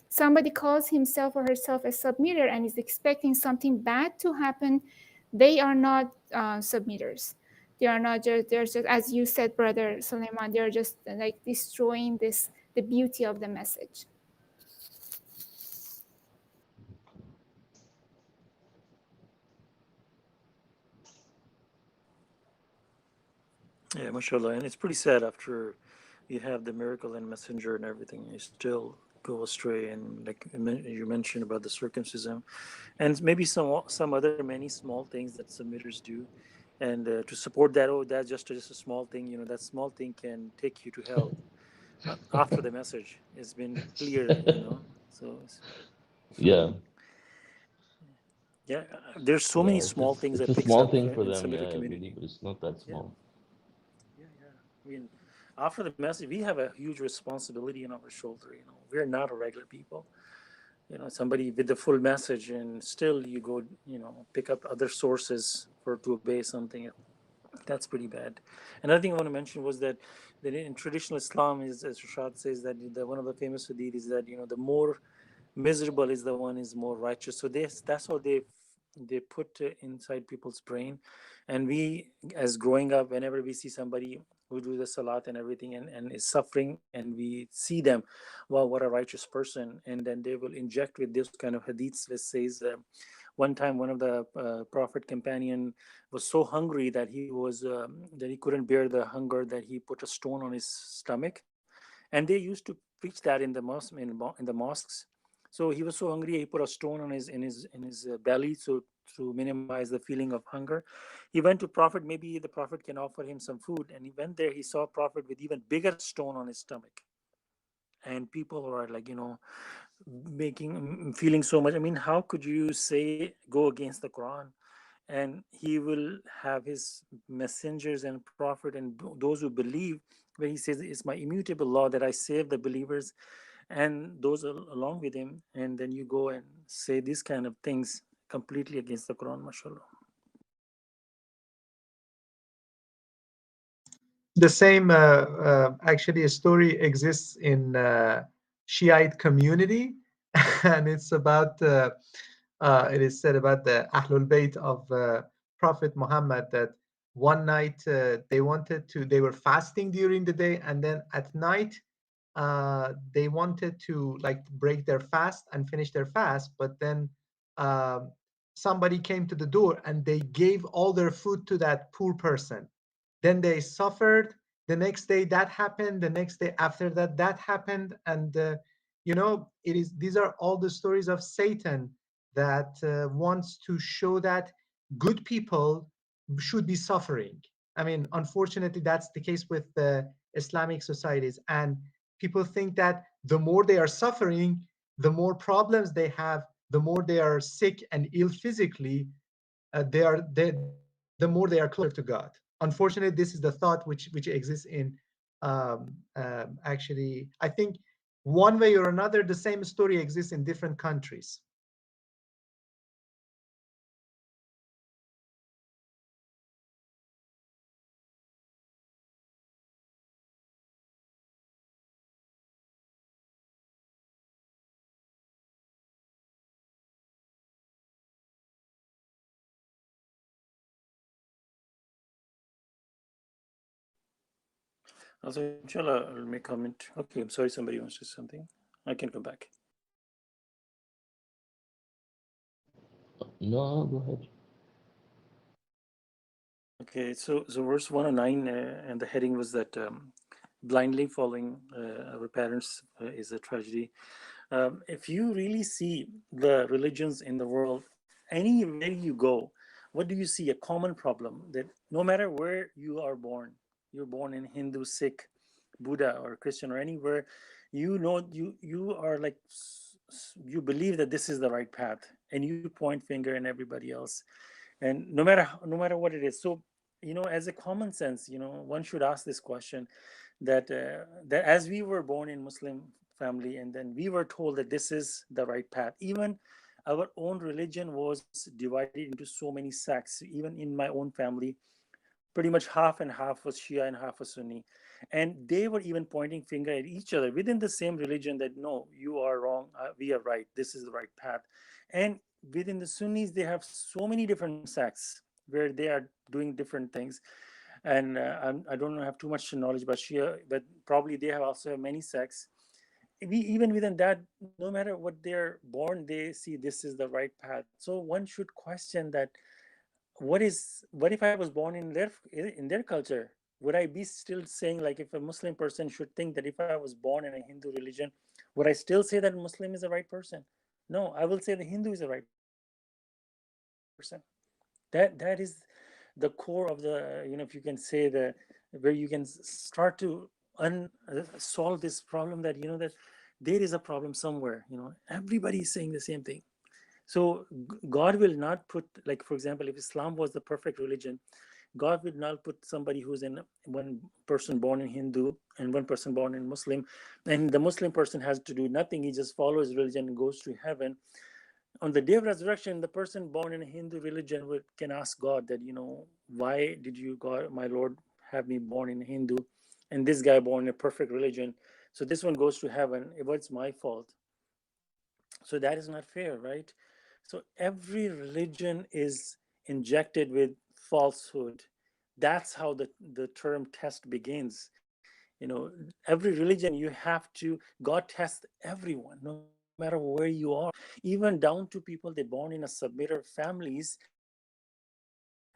somebody calls himself or herself a submitter and is expecting something bad to happen, they are not submitters. They are not just, they're just, as you said, Brother Suleman, they're just like destroying the beauty of the message. Yeah, mashallah. And it's pretty sad after you have the miracle and messenger and everything, you still go astray. And like you mentioned about the circumcision, and maybe some other many small things that submitters do, and to support that, oh, that's just a small thing. That small thing can take you to hell after the message has been clear. So Yeah, yeah, there's so yeah. many small things It's that a picks small up thing for in them, submitter yeah, really, community. but it's not that Yeah. small. Yeah, yeah. I mean, after the message, we have a huge responsibility on our shoulder. We're not a regular people. Somebody with the full message, and still you go, pick up other sources to obey something. That's pretty bad. Another thing I want to mention was that in traditional Islam, is, as Rashad says, that one of the famous hadith is that the more miserable is the one is more righteous. So that's how they put inside people's brain. And we, as growing up, whenever we see somebody who do the salat and everything, and is suffering, and we see them, wow, what a righteous person, and then they will inject with this kind of hadiths that says, one time one of the prophet companion was so hungry that he couldn't bear the hunger, that he put a stone on his stomach. And they used to preach that in the mosques. So he was so hungry, he put a stone on his belly, so to minimize the feeling of hunger. He went to prophet, maybe the prophet can offer him some food, and he went there. He saw prophet with even bigger stone on his stomach. And people were like, feeling so much. I mean, how could you say go against the Quran? And he will have his messengers and prophet and those who believe, where he says it's my immutable law that I save the believers and those along with him. And then you go and say these kind of things completely against the Quran, mashallah. The same, actually, a story exists in Shiite community, and it's about. It is said about the Ahlul Bayt of Prophet Muhammad that one night they were fasting during the day, and then at night they wanted to like break their fast and finish their fast, but then um, somebody came to the door and they gave all their food to that poor person. Then they suffered. The next day that happened. The next day after that that happened. And you know, it is, these are all the stories of Satan that wants to show that good people should be suffering. I mean, unfortunately, that's the case with the Islamic societies. And people think that the more they are suffering, the more problems they have, the more they are sick and ill physically, the more they are closer to God. Unfortunately, this is the thought which exists in actually, I think one way or another, the same story exists in different countries. Also, inshallah, I'll make comment. Okay, I'm sorry, somebody wants to say something. I can come back. No, go ahead. Okay, so verse 109, and the heading was that blindly following our parents is a tragedy. If you really see the religions in the world, anywhere you go, what do you see? A common problem that no matter where you are born, you're born in Hindu, Sikh, Buddha, or Christian, or anywhere, you know, you are like, you believe that this is the right path, and you point finger at everybody else, and no matter what it is. So, you know, as a common sense, you know, one should ask this question, that that as we were born in Muslim family, and then we were told that this is the right path. Even our own religion was divided into so many sects. Even in my own family, pretty much half and half was Shia and half was Sunni, and they were even pointing finger at each other within the same religion, that no, you are wrong, we are right, this is the right path. And within the Sunnis, they have so many different sects where they are doing different things. And I don't have too much knowledge about Shia, but probably they have also have many sects. We, even within that, no matter what they're born, they see this is the right path. So one should question that, what if I was born in their culture? Would I be still saying, like, if a Muslim person should think that if I was born in a Hindu religion, would I still say that Muslim is the right person? No, I will say the Hindu is the right person. That is the core of the, you know, if you can say, the where you can start to solve this problem, that, you know, that there is a problem somewhere. You know, everybody is saying the same thing. So God will not put, like, for example, if Islam was the perfect religion, God will not put somebody who's in, one person born in Hindu and one person born in Muslim, and the Muslim person has to do nothing. He just follows religion and goes to heaven. On the day of resurrection, the person born in a Hindu religion can ask God that, you know, why did you, God, my Lord, have me born in Hindu, and this guy born in a perfect religion? So this one goes to heaven. What's my fault? So that is not fair, right? So every religion is injected with falsehood. That's how the term test begins. You know, every religion, you have to, God tests everyone, no matter where you are, even down to people they born in a submitter families.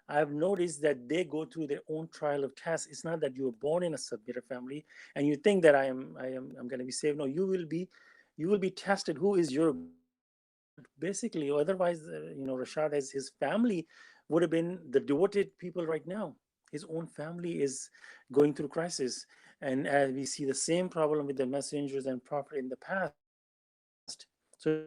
I've noticed that they go through their own trial of tests. It's not that you were born in a submitter family and you think that I'm going to be saved. No, you will be tested. Who is your God, basically? Otherwise, Rashad, as his family would have been the devoted people right now. His own family is going through crisis. And we see the same problem with the messengers and prophet in the past. So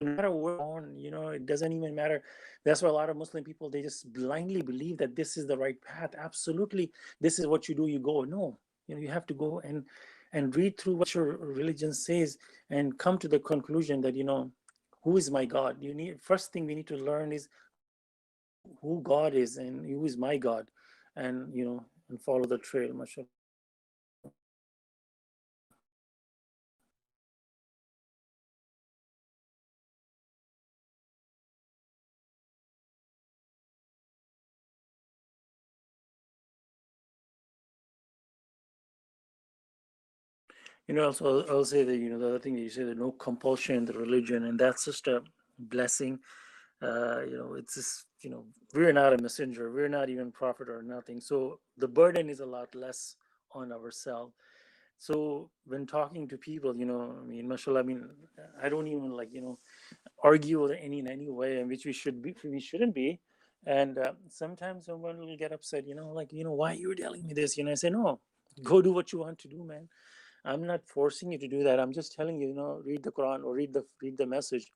no matter where you're born, it doesn't even matter. That's why a lot of Muslim people, they just blindly believe that this is the right path. Absolutely, this is what you do. You go. No, you have to go and read through what your religion says and come to the conclusion that, who is my God? First thing we need to learn is who God is and who is my God, and and follow the trail, mashallah. Also, I'll say that, the other thing that you say, that no compulsion in the religion, and that's just a blessing. It's just, we're not a messenger, we're not even prophet or nothing. So the burden is a lot less on ourselves. So when talking to people, mashallah, I don't even argue in any way in which we shouldn't be. And sometimes someone will get upset, why you telling me this? I say, no, go do what you want to do, man. I'm not forcing you to do that. I'm just telling you, read the Quran or read the message.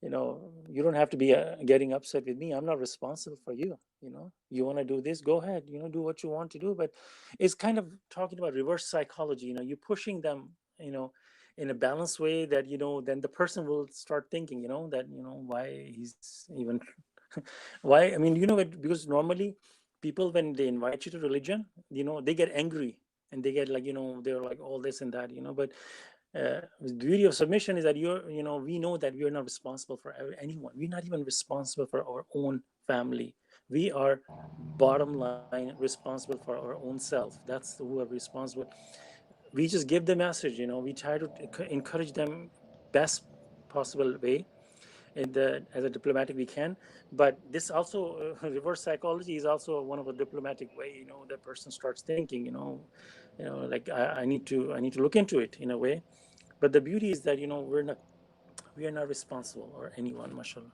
You don't have to be getting upset with me. I'm not responsible for you. You want to do this, go ahead, do what you want to do. But it's kind of talking about reverse psychology. You're pushing them, in a balanced way, that then the person will start thinking, that why he's even why, because normally people, when they invite you to religion, they get angry, and they get they're like all this and that. But the beauty of submission is that we know that we are not responsible for anyone. We're not even responsible for our own family. We are, bottom line, responsible for our own self. That's who are responsible. We just give the message. We try to encourage them best possible way, as a diplomatic we can. But this also, reverse psychology is also one of a diplomatic way. The person starts thinking, like, I need to look into it in a way. But the beauty is that we are not responsible or anyone, mashallah.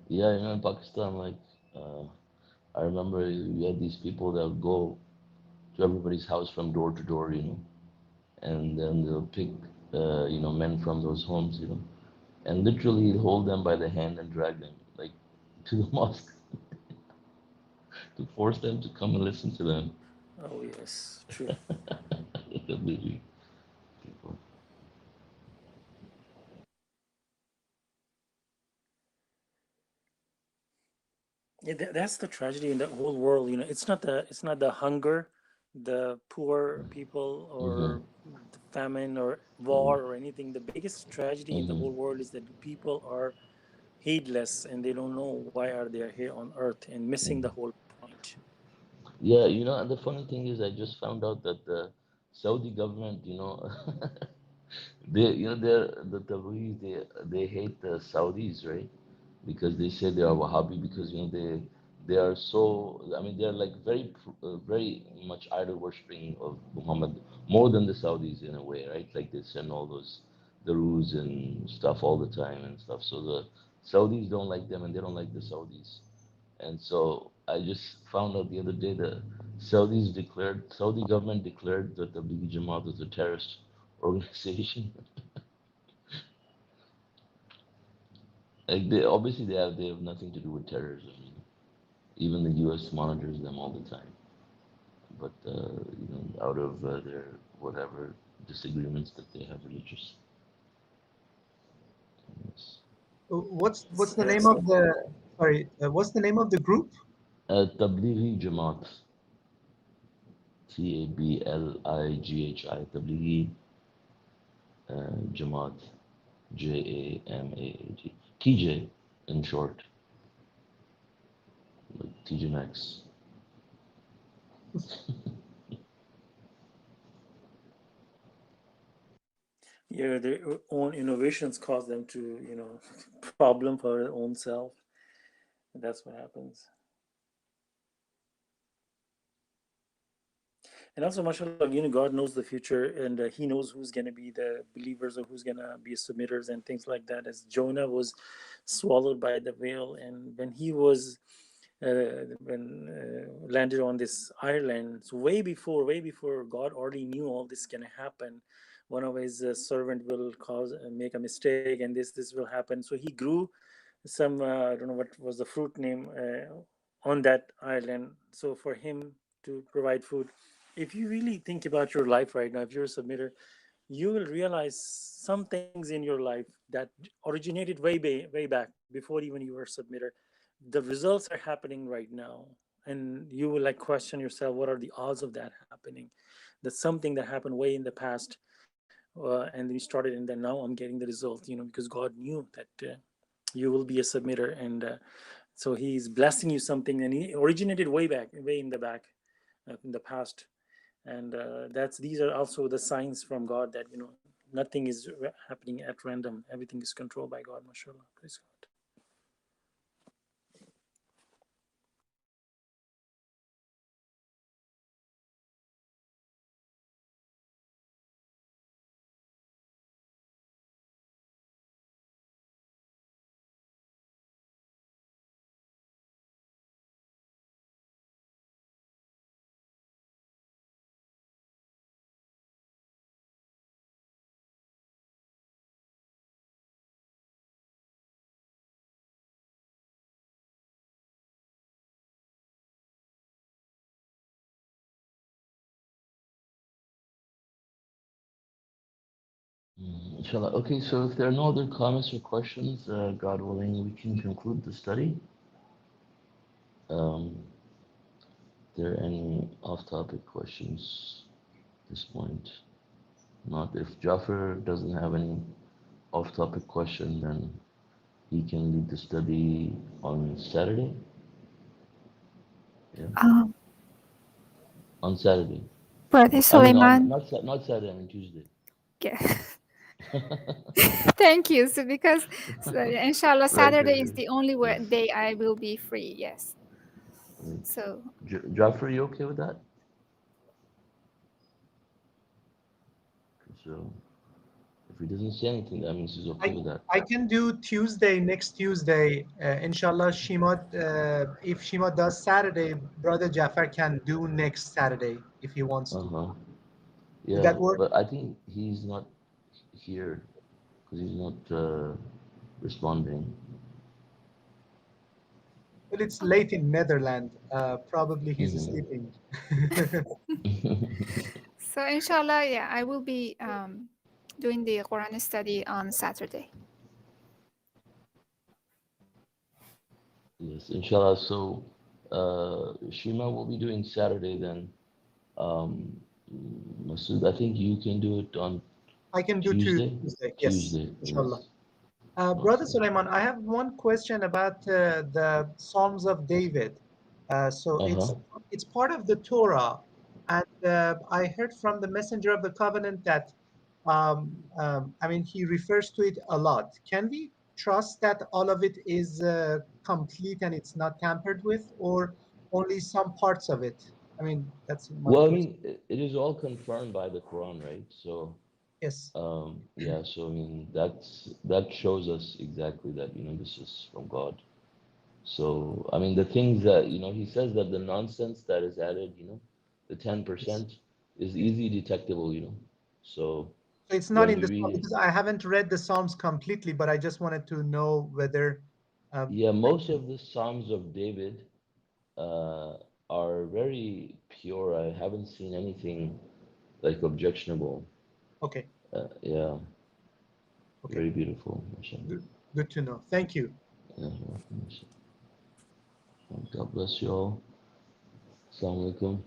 Yeah, in Pakistan, like, uh, I remember we had these people that would go to everybody's house from door to door, and then they'll pick, men from those homes, and literally hold them by the hand and drag them, like, to the mosque to force them to come and listen to them. Oh yes, true. The Tablighi people. Yeah, that's the tragedy in the whole world. It's not the hunger, the poor people, Mm-hmm. or the famine or war or anything. The biggest tragedy in the Mm-hmm. whole world is that people are heedless, and they don't know why are they here on earth, and missing the whole point. Yeah, and the funny thing is, I just found out that the Saudi government, they're the Tablighi, they hate the Saudis, right? Because they say they are Wahhabi, because they are so, I mean, they're like very much idol worshipping of Muhammad, more than the Saudis in a way, right? Like they send all those darus and stuff all the time and stuff. So the Saudis don't like them, and they don't like the Saudis. And so I just found out the other day that Saudi government declared that the Tablighi Jamaat is a terrorist organization. Like they have nothing to do with terrorism. Even the U.S. monitors them all the time. But out of their whatever disagreements that they have religious. Yes. What's the name So of the sorry? What's the name of the group? Tablighi Jamaat. Tablighi, Tablighi Jamaat. Jamaat. TJ in short. Like TJ Maxx. yeah, their own innovations cause them to, problem for their own self. That's what happens. And also, mashallah, God knows the future, and He knows who's going to be the believers or who's going to be submitters and things like that. As Jonah was swallowed by the whale, and when he was landed on this island, so way before God already knew all this going to happen. One of his servant will make a mistake, and this will happen. So he grew some, I don't know what was the fruit name, on that island. So for him to provide food. If you really think about your life right now, if you're a submitter, you will realize some things in your life that originated way back before even you were a submitter. The results are happening right now, and you will question yourself, what are the odds of that happening? That's something that happened way in the past, and then you started, and then now I'm getting the result. Because God knew that you will be a submitter, and so He's blessing you something, and He originated way in the back, in the past. And these are also the signs from God that nothing is happening at random. Everything is controlled by God. Mashallah. Praise God. Inshallah. Okay, so if there are no other comments or questions, God willing, we can conclude the study. There any off-topic questions at this point? Not if Jaffer doesn't have any off-topic question, then he can lead the study on Saturday. Yeah, Um, on Saturday. Brother I mean, Suleiman, not Saturday, I mean Tuesday. yeah. Thank you. So because inshallah Right, Saturday is right. the only Yes. day I will be free. Yes. Right. So Jaffer, you okay with that? So if he doesn't say anything, that means he's okay with that. I can do Tuesday, next Tuesday. Inshallah, if Shima does Saturday, Brother Jafar can do next Saturday if he wants to. Uh-huh. Would Yeah, that work? but I think he's not here because he's not responding. Well, it's late in Netherlands. Probably he's Mhm. sleeping. so inshallah, yeah, I will be doing the Quran study on Saturday. Yes, inshallah. So, Shima will be doing Saturday then. Masood, I think you can do it on I can do Tuesday. Tuesday. Yes, Tuesday, inshallah. yes. Brother Okay. Suleiman, I have one question about the Psalms of David. So Uh-huh. it's part of the Torah, and I heard from the Messenger of the Covenant that I mean he refers to it a lot. Can we trust that all of it is complete and it's not tampered with, or only some parts of it? I mean that's my Well, I question. mean, it is all confirmed by the Quran, right? So, Yes. yeah, so I mean, that shows us exactly that, this is from God. So, I mean, the things that, he says that the nonsense that is added, the 10% is easy detectable. So So it's not when in you the read it, because I haven't read the Psalms completely, but I just wanted to know whether. Um, yeah, most of the Psalms of David uh, are very pure. I haven't seen anything like objectionable. okay, Yeah, okay, very beautiful. MashaAllah. good to know. Thank you. Yeah, welcome, mashallah. God bless you all. Assalamu alaikum.